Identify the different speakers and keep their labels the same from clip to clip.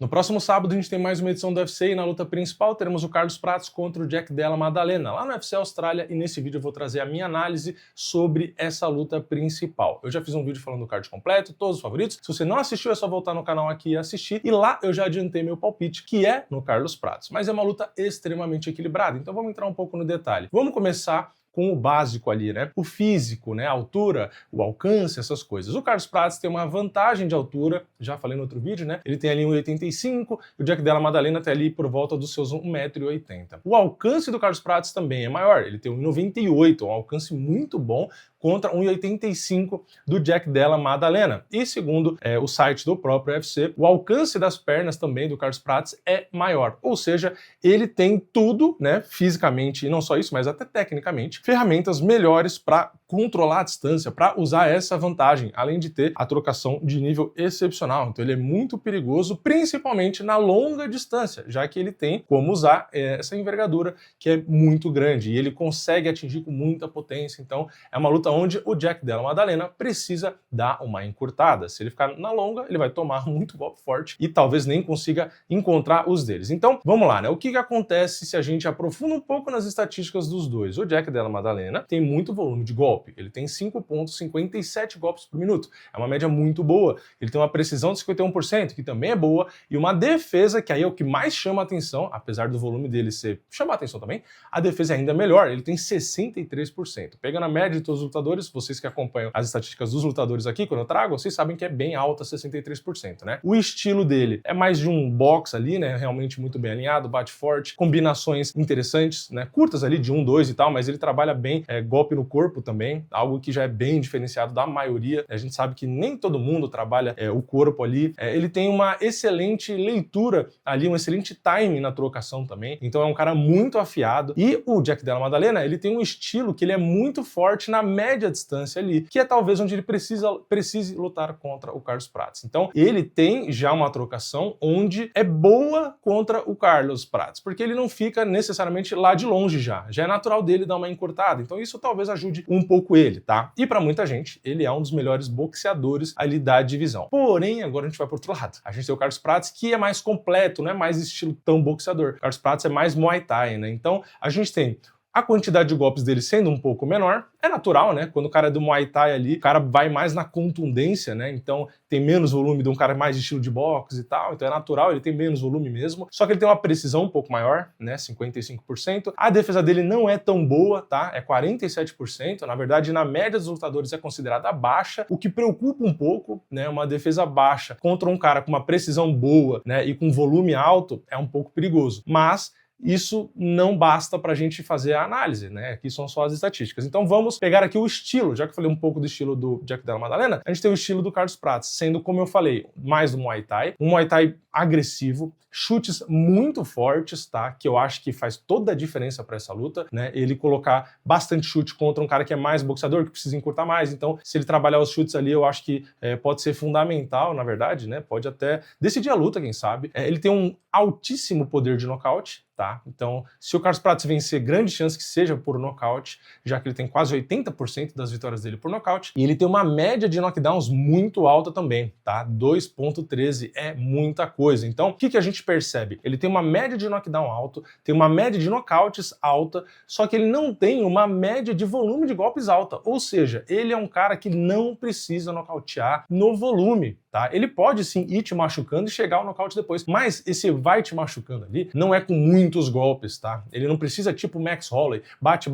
Speaker 1: No próximo sábado a gente tem mais uma edição do UFC e na luta principal teremos o Carlos Prates contra o Jack Della Maddalena, lá no UFC Austrália, e nesse vídeo eu vou trazer a minha análise sobre essa luta principal. Eu já fiz um vídeo falando do card completo, todos os favoritos. Se você não assistiu é só voltar no canal aqui e assistir, e lá eu já adiantei meu palpite, que é no Carlos Prates. Mas é uma luta extremamente equilibrada, então vamos entrar um pouco no detalhe. Vamos começar com o básico ali, né? O físico, né? A altura, o alcance, essas coisas. O Carlos Prates tem uma vantagem de altura, já falei no outro vídeo, né? Ele tem ali 1,85, o Jack Della Maddalena tem ali por volta dos seus 1,80 m. O alcance do Carlos Prates também é maior, ele tem 1,98, um alcance muito bom, contra 1,85 do Jack Della Maddalena. E segundo o site do próprio UFC, o alcance das pernas também do Carlos Prates é maior. Ou seja, ele tem tudo, né, fisicamente, e não só isso, mas até tecnicamente, ferramentas melhores para controlar a distância, para usar essa vantagem, além de ter a trocação de nível excepcional. Então ele é muito perigoso, principalmente na longa distância, já que ele tem como usar essa envergadura que é muito grande e ele consegue atingir com muita potência. Então é uma luta onde o Jack Della Maddalena precisa dar uma encurtada. Se ele ficar na longa, ele vai tomar muito golpe forte e talvez nem consiga encontrar os deles. Então, vamos lá, né? O que acontece se a gente aprofunda um pouco nas estatísticas dos dois? O Jack Della Maddalena tem muito volume de golpe. Ele tem 5,57 golpes por minuto. É uma média muito boa. Ele tem uma precisão de 51%, que também é boa, e uma defesa, que aí é o que mais chama a atenção, apesar do volume dele chamar a atenção também, a defesa é ainda melhor. Ele tem 63%. Pegando a média de todos os lutadores, vocês que acompanham as estatísticas dos lutadores aqui, quando eu trago, vocês sabem que é bem alta, 63%, né? O estilo dele é mais de um box ali, né? Realmente muito bem alinhado, bate forte, combinações interessantes, né? Curtas ali de 1, 2 e tal, mas ele trabalha bem golpe no corpo também, algo que já é bem diferenciado da maioria. A gente sabe que nem todo mundo trabalha o corpo ali. Ele tem uma excelente leitura ali, um excelente timing na trocação também, então é um cara muito afiado. E o Jack Della Maddalena, ele tem um estilo que ele é muito forte na média distância ali, que é talvez onde ele precise lutar contra o Carlos Prates. Então ele tem já uma trocação onde é boa contra o Carlos Prates, porque ele não fica necessariamente lá de longe já é natural dele dar uma encurtada, então isso talvez ajude um pouco ele, tá? E pra muita gente, ele é um dos melhores boxeadores ali da divisão. Porém, agora a gente vai pro outro lado. A gente tem o Carlos Prates, que é mais completo, não é mais estilo tão boxeador. O Carlos Prates é mais Muay Thai, né? Então a gente tem a quantidade de golpes dele sendo um pouco menor, é natural, né? Quando o cara é do Muay Thai ali, o cara vai mais na contundência, né? Então tem menos volume de um cara mais de estilo de boxe e tal, então é natural, ele tem menos volume mesmo. Só que ele tem uma precisão um pouco maior, né? 55%. A defesa dele não é tão boa, tá? É 47%. Na verdade, na média dos lutadores é considerada baixa, o que preocupa um pouco, né? Uma defesa baixa contra um cara com uma precisão boa, né? E com volume alto é um pouco perigoso. Mas isso não basta para a gente fazer a análise, né? Aqui são só as estatísticas. Então vamos pegar aqui o estilo, já que eu falei um pouco do estilo do Jack Della Maddalena, a gente tem o estilo do Carlos Prates, sendo, como eu falei, mais do Muay Thai, um Muay Thai agressivo, chutes muito fortes, tá? Que eu acho que faz toda a diferença para essa luta, né? Ele colocar bastante chute contra um cara que é mais boxeador, que precisa encurtar mais. Então, se ele trabalhar os chutes ali, eu acho que pode ser fundamental, na verdade, né? Pode até decidir a luta, quem sabe. Ele tem um altíssimo poder de nocaute, tá? Então, se o Carlos Prates vencer, grande chance que seja por nocaute, já que ele tem quase 80% das vitórias dele por nocaute, e ele tem uma média de knockdowns muito alta também, tá? 2,13 é muita coisa. Então, o que a gente percebe? Ele tem uma média de knockdown alto, tem uma média de nocautes alta, só que ele não tem uma média de volume de golpes alta, ou seja, ele é um cara que não precisa nocautear no volume, tá? Ele pode sim ir te machucando e chegar ao nocaute depois, mas esse vai te machucando ali não é com muitos golpes, tá? Ele não precisa tipo Max Holloway, bate,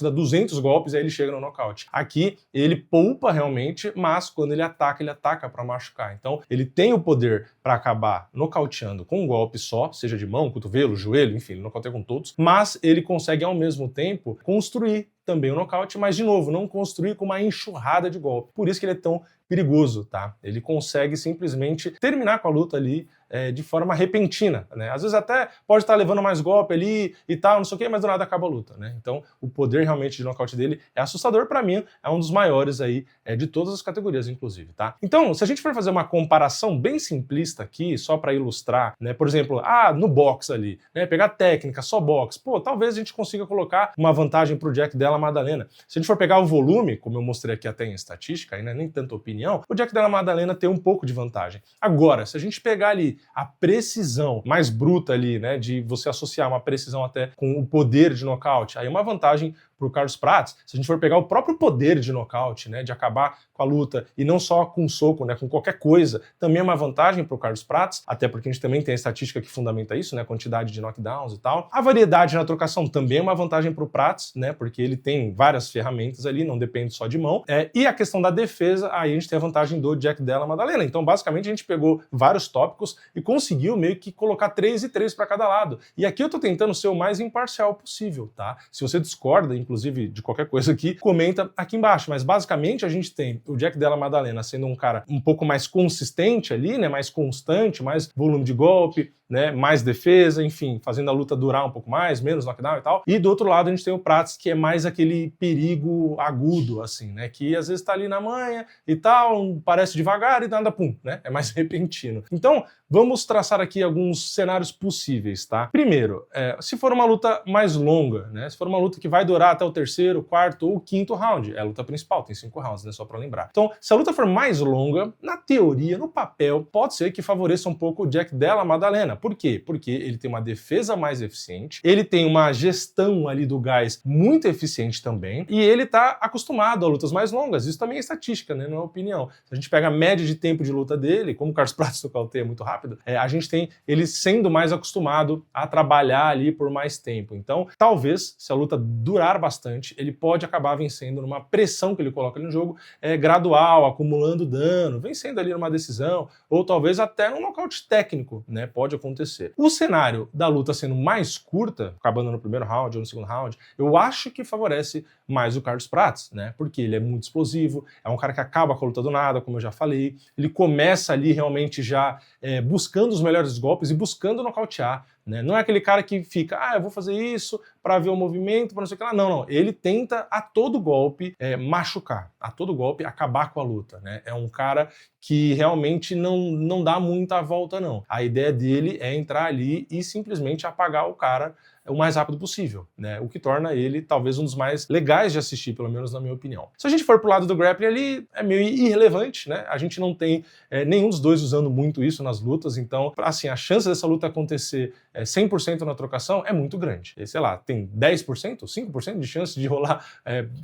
Speaker 1: dá 200 golpes e aí ele chega no nocaute. Aqui ele poupa realmente, mas quando ele ataca para machucar. Então ele tem o poder para acabar nocauteando com um golpe só, seja de mão, cotovelo, joelho, enfim, ele nocauteia com todos, mas ele consegue ao mesmo tempo construir também o nocaute, mas de novo, não construir com uma enxurrada de golpe. Por isso que ele é tão perigoso, tá? Ele consegue simplesmente terminar com a luta ali de forma repentina, né? Às vezes até pode estar levando mais golpe ali e tal, não sei o que, mas do nada acaba a luta, né? Então o poder realmente de nocaute dele é assustador. Para mim, é um dos maiores aí de todas as categorias, inclusive, tá? Então, se a gente for fazer uma comparação bem simplista aqui, só para ilustrar, né? Por exemplo, no boxe ali, né? Pegar técnica, só boxe, pô, talvez a gente consiga colocar uma vantagem pro Jack Della Maddalena. Se a gente for pegar o volume, como eu mostrei aqui até em estatística, aí não é nem tanta opinião, o Jack Della Maddalena tem um pouco de vantagem. Agora, se a gente pegar ali a precisão mais bruta ali, né, de você associar uma precisão até com o poder de nocaute, aí é uma vantagem para o Carlos Prates. Se a gente for pegar o próprio poder de nocaute, né, de acabar com a luta, e não só com soco, né, com qualquer coisa, também é uma vantagem para o Carlos Prates, até porque a gente também tem a estatística que fundamenta isso, né, a quantidade de knockdowns e tal. A variedade na trocação também é uma vantagem para o Prates, né, porque ele tem várias ferramentas ali, não depende só de mão. E a questão da defesa, aí a gente tem a vantagem do Jack Della Maddalena. Então, basicamente, a gente pegou vários tópicos e conseguiu meio que colocar 3 e 3 para cada lado. E aqui eu tô tentando ser o mais imparcial possível, tá? Se você discorda, inclusive, de qualquer coisa aqui, comenta aqui embaixo. Mas, basicamente, a gente tem o Jack Della Maddalena sendo um cara um pouco mais consistente ali, né? Mais constante, mais volume de golpe, né, mais defesa, enfim, fazendo a luta durar um pouco mais, menos knockdown e tal. E do outro lado a gente tem o Prates, que é mais aquele perigo agudo, assim, né, que às vezes tá ali na manha e tal, parece devagar e nada, pum, né, é mais repentino. Então, vamos traçar aqui alguns cenários possíveis, tá? Primeiro, se for uma luta mais longa, né, se for uma luta que vai durar até o terceiro, quarto ou quinto round, é a luta principal, tem 5 rounds, né, só pra lembrar. Então, se a luta for mais longa, na teoria, no papel, pode ser que favoreça um pouco o Jack Della Maddalena. Por quê? Porque ele tem uma defesa mais eficiente, ele tem uma gestão ali do gás muito eficiente também, e ele tá acostumado a lutas mais longas. Isso também é estatística, né? Não é opinião. Se a gente pega a média de tempo de luta dele, como o Carlos Prates nocauteia muito rápido, a gente tem ele sendo mais acostumado a trabalhar ali por mais tempo. Então, talvez, se a luta durar bastante, ele pode acabar vencendo numa pressão que ele coloca ali no jogo, gradual, acumulando dano, vencendo ali numa decisão, ou talvez até num nocaute técnico, né? Pode acontecer. O cenário da luta sendo mais curta, acabando no primeiro round ou no segundo round, eu acho que favorece mais o Carlos Prates, né? Porque ele é muito explosivo, é um cara que acaba com a luta do nada, como eu já falei, ele começa ali realmente já buscando os melhores golpes e buscando nocautear, né? Não é aquele cara que fica, eu vou fazer isso para ver o movimento, para não sei o que lá. Não, não. Ele tenta a todo golpe machucar, a todo golpe acabar com a luta, né? É um cara que realmente não dá muita volta, não. A ideia dele é entrar ali e simplesmente apagar o cara o mais rápido possível, né? O que torna ele talvez um dos mais legais de assistir, pelo menos na minha opinião. Se a gente for pro lado do grappling ali, é meio irrelevante, né? A gente não tem nenhum dos dois usando muito isso nas lutas, então, assim, a chance dessa luta acontecer 100% na trocação é muito grande. E, sei lá, tem 10%, 5% de chance de rolar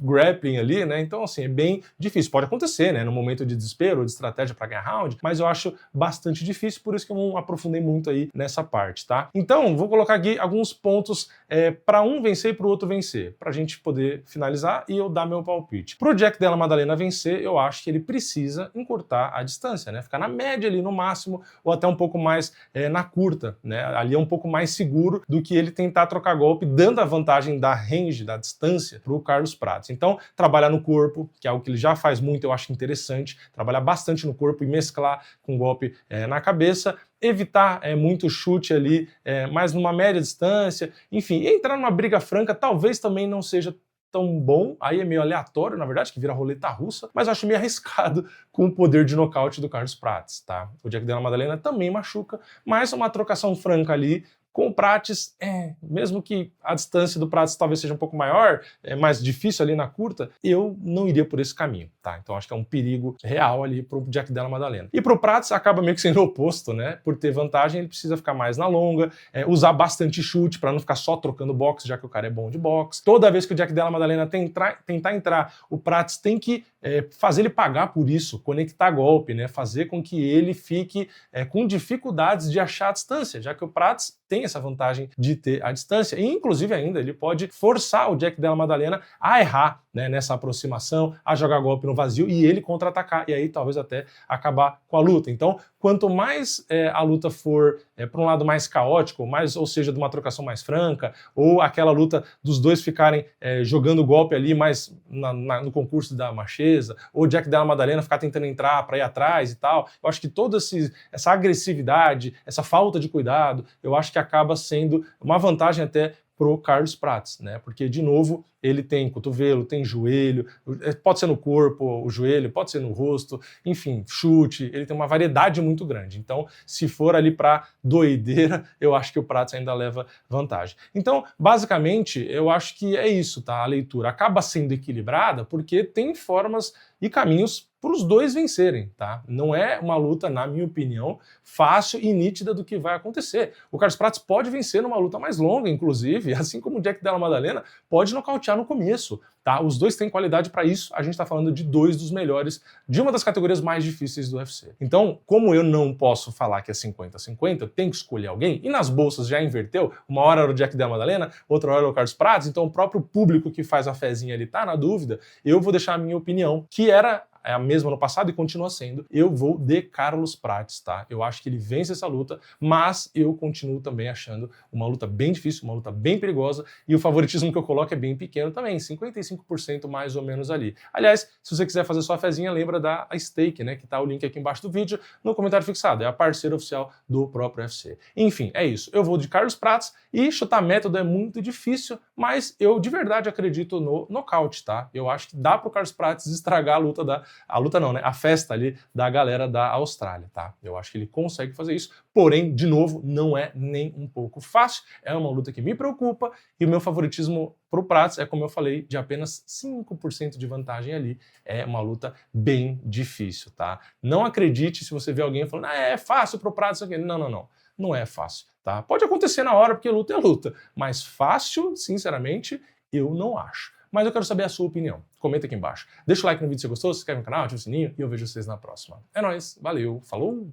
Speaker 1: grappling ali, né? Então, assim, é bem difícil. Pode acontecer, né? No momento de desespero, de estratégia para ganhar round, mas eu acho bastante difícil, por isso que eu não aprofundei muito aí nessa parte, tá? Então, vou colocar aqui alguns pontos para um vencer e para o outro vencer, para a gente poder finalizar e eu dar meu palpite. Para o Jack Della Maddalena vencer, eu acho que ele precisa encurtar a distância, né? Ficar na média ali no máximo ou até um pouco mais na curta, né? Ali é um pouco mais seguro do que ele tentar trocar golpe, dando a vantagem da range, da distância, para o Carlos Prates. Então, trabalhar no corpo, que é algo que ele já faz muito, eu acho interessante, trabalhar bastante no corpo e mesclar com golpe na cabeça, evitar muito chute ali, mas numa média distância, enfim, entrar numa briga franca talvez também não seja tão bom, aí é meio aleatório, na verdade, que vira roleta russa, mas eu acho meio arriscado com o poder de nocaute do Carlos Prates, tá? O Jack Della Maddalena também machuca, mas uma trocação franca ali, com o Prates, mesmo que a distância do Prates talvez seja um pouco maior, mais difícil ali na curta, eu não iria por esse caminho, tá? Então acho que é um perigo real ali pro Jack Della Maddalena. E pro Prates acaba meio que sendo o oposto, né? Por ter vantagem, ele precisa ficar mais na longa, usar bastante chute para não ficar só trocando boxe, já que o cara é bom de boxe. Toda vez que o Jack Della Maddalena tentar entrar, o Prates tem que fazer ele pagar por isso, conectar golpe, né? Fazer com que ele fique com dificuldades de achar a distância, já que o Prates tem essa vantagem de ter a distância. E, inclusive, ainda, ele pode forçar o Jack Della Maddalena a errar, né, nessa aproximação, a jogar golpe no vazio e ele contra-atacar, e aí talvez até acabar com a luta. Então, quanto mais a luta for para um lado mais caótico, ou seja, de uma trocação mais franca, ou aquela luta dos dois ficarem jogando golpe ali mais no concurso da macheza, ou o Jack Della Maddalena ficar tentando entrar para ir atrás e tal, eu acho que toda essa agressividade, essa falta de cuidado, eu acho que acaba sendo uma vantagem até pro Carlos Prates, né? Porque, de novo, ele tem cotovelo, tem joelho, pode ser no corpo, o joelho, pode ser no rosto, enfim, chute, ele tem uma variedade muito grande. Então, se for ali para doideira, eu acho que o Prates ainda leva vantagem. Então, basicamente, eu acho que é isso, tá? A leitura acaba sendo equilibrada porque tem formas e caminhos para os dois vencerem, tá? Não é uma luta, na minha opinião, fácil e nítida do que vai acontecer. O Carlos Prates pode vencer numa luta mais longa, inclusive, assim como o Jack Della Maddalena pode nocautear no começo, tá? Os dois têm qualidade para isso, a gente está falando de dois dos melhores de uma das categorias mais difíceis do UFC. Então, como eu não posso falar que é 50-50, eu tenho que escolher alguém, e nas bolsas já inverteu, uma hora era o Jack Della Maddalena, outra hora era o Carlos Prates, então o próprio público que faz a fezinha ali tá na dúvida, eu vou deixar a minha opinião, que era a mesma no passado e continua sendo, eu vou de Carlos Prates, tá? Eu acho que ele vence essa luta, mas eu continuo também achando uma luta bem difícil, uma luta bem perigosa, e o favoritismo que eu coloco é bem pequeno também, 55% mais ou menos ali. Aliás, se você quiser fazer sua fezinha, lembra da Stake, né, que tá o link aqui embaixo do vídeo, no comentário fixado, é a parceira oficial do próprio UFC. Enfim, é isso, eu vou de Carlos Prates, e chutar método é muito difícil, mas eu de verdade acredito no nocaute, tá? Eu acho que dá pro Carlos Prates estragar a luta não, né? A festa ali da galera da Austrália, tá? Eu acho que ele consegue fazer isso, porém, de novo, não é nem um pouco fácil, é uma luta que me preocupa, e o meu favoritismo pro Prates é, como eu falei, de apenas 5% de vantagem ali, é uma luta bem difícil, tá? Não acredite se você vê alguém falando, é fácil pro Prates, aqui. Não, não, não. Não é fácil, tá? Pode acontecer na hora, porque luta é luta, mas fácil, sinceramente, eu não acho. Mas eu quero saber a sua opinião. Comenta aqui embaixo. Deixa o like no vídeo se você gostou, se inscreve no canal, ativa o sininho e eu vejo vocês na próxima. É nóis, valeu, falou!